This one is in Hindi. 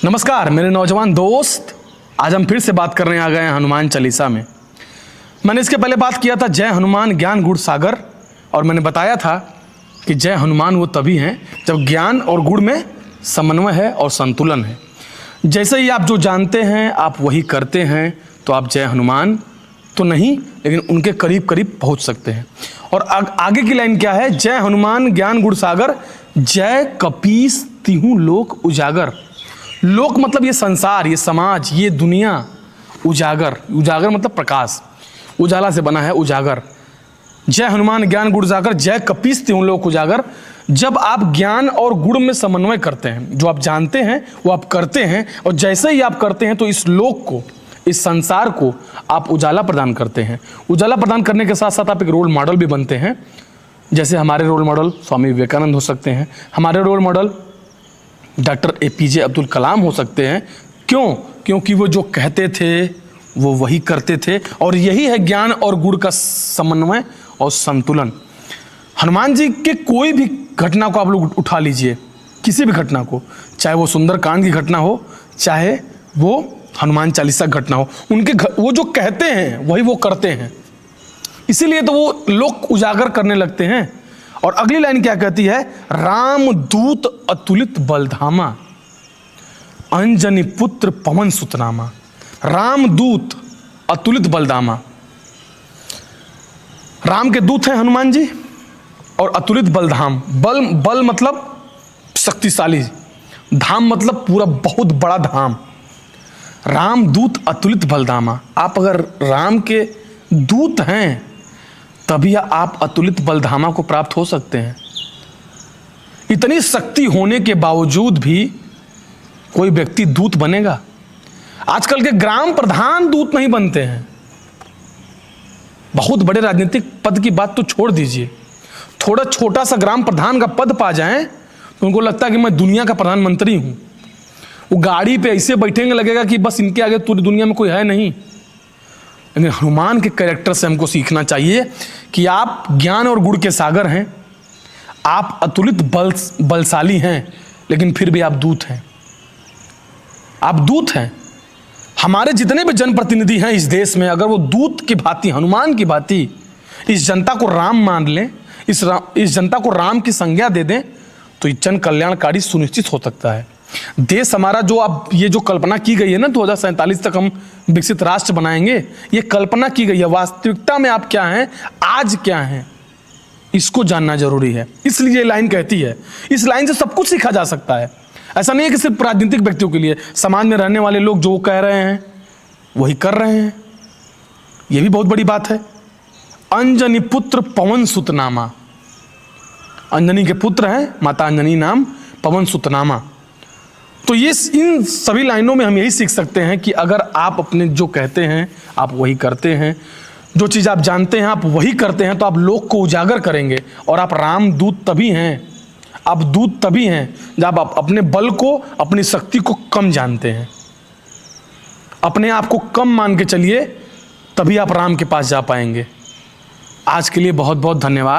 नमस्कार मेरे नौजवान दोस्त, आज हम फिर से बात करने आ गए हैं हनुमान चालीसा में। मैंने इसके पहले बात किया था जय हनुमान ज्ञान गुण सागर, और मैंने बताया था कि जय हनुमान वो तभी हैं जब ज्ञान और गुण में समन्वय है और संतुलन है। जैसे ही आप जो जानते हैं आप वही करते हैं तो आप जय हनुमान तो नहीं लेकिन उनके करीब करीब पहुंच सकते हैं। और आगे की लाइन क्या है? जय हनुमान ज्ञान गुण सागर, जय कपीस तिहु लोक उजागर। लोक मतलब ये संसार, ये समाज, ये दुनिया। उजागर, उजागर मतलब प्रकाश, उजाला से बना है उजागर। जय हनुमान ज्ञान गुण सागर, जय कपीस तिहु लोक उजागर। जब आप ज्ञान और गुण में समन्वय करते हैं, जो आप जानते हैं वो आप करते हैं, और जैसे ही आप करते हैं तो इस लोक को, इस संसार को आप उजाला प्रदान करते हैं। उजाला प्रदान करने के साथ साथ आप एक रोल मॉडल भी बनते हैं। जैसे हमारे रोल मॉडल स्वामी विवेकानंद हो सकते हैं, हमारे role model doctor APJ Abdul Kalam हो सकते हैं। क्यों? क्योंकि वो जो कहते थे वो वही करते थे, और यही है ज्ञान और गुण का समन्वय और संतुलन। हनुमान जी के कोई भी घटना को आप लोग उठा लीजिए, किसी भी घटना को, चाहे वो सुंदरकांड की घटना हो, चाहे वो हनुमान चालीसा घटना हो, उनके वो जो कहते हैं वही वो करते हैं। इसीलिए तो वो लोग उजागर करने लगते हैं। और अगली लाइन क्या कहती है? राम दूत अतुलित बलधामा, अंजनी पुत्र पवन सुतनामा। राम दूत अतुलित बलधामा, राम के दूत हैं हनुमान जी, और अतुलित बलधाम। बल मतलब शक्तिशाली, धाम मतलब पूरा बहुत बड़ा धाम। राम दूत अतुलित बलधामा। आप अगर राम के दूत हैं तभी आप अतुलित बलधामा को प्राप्त हो सकते हैं। इतनी शक्ति होने के बावजूद भी कोई व्यक्ति दूत बनेगा? आजकल के ग्राम प्रधान दूत नहीं बनते हैं। बहुत बड़े राजनीतिक पद की बात तो छोड़ दीजिए, थोड़ा छोटा सा ग्राम प्रधान का पद पा जाएं तो उनको लगता है कि मैं दुनिया का प्रधानमंत्री हूं। वो गाड़ी पे ऐसे बैठेंगे, लगेगा कि बस इनके आगे पूरी दुनिया में कोई है नहीं। लेकिन हनुमान के कैरेक्टर से हमको सीखना चाहिए कि आप ज्ञान और गुण के सागर हैं, आप अतुलित बलशाली हैं, लेकिन फिर भी आप दूत हैं। आप दूत हैं। हमारे जितने भी जनप्रतिनिधि हैं इस देश में, अगर वो दूत की भांति, हनुमान की भांति इस जनता को राम मान लें, इस जनता को राम की संज्ञा दे दें, तो जन कल्याणकारी सुनिश्चित हो सकता है। देश हमारा, जो अब ये जो कल्पना की गई है ना 2047 तक हम विकसित राष्ट्र बनाएंगे, ये कल्पना की गई है। वास्तविकता में आप क्या हैं, आज क्या हैं, इसको जानना जरूरी है। इसलिए ये लाइन कहती है, इस लाइन से सब कुछ सीखा जा सकता है। ऐसा नहीं है कि सिर्फ राजनीतिक व्यक्तियों के लिए, समाज में रहने वाले लोग जो कह रहे हैं वही कर रहे हैं, ये भी बहुत बड़ी बात है। अंजनी पुत्र पवन सुतनामा, अंजनी के पुत्र हैं, माता अंजनी नाम, पवन सुतनामा। तो ये इन सभी लाइनों में हम यही सीख सकते हैं कि अगर आप अपने जो कहते हैं आप वही करते हैं, जो चीज़ आप जानते हैं आप वही करते हैं, तो आप लोक को उजागर करेंगे। और आप राम दूत तभी हैं, आप दूत तभी हैं जब आप अपने बल को, अपनी शक्ति को कम जानते हैं। अपने आप को कम मान के चलिए, तभी आप राम के पास जा पाएंगे। आज के लिए बहुत बहुत धन्यवाद।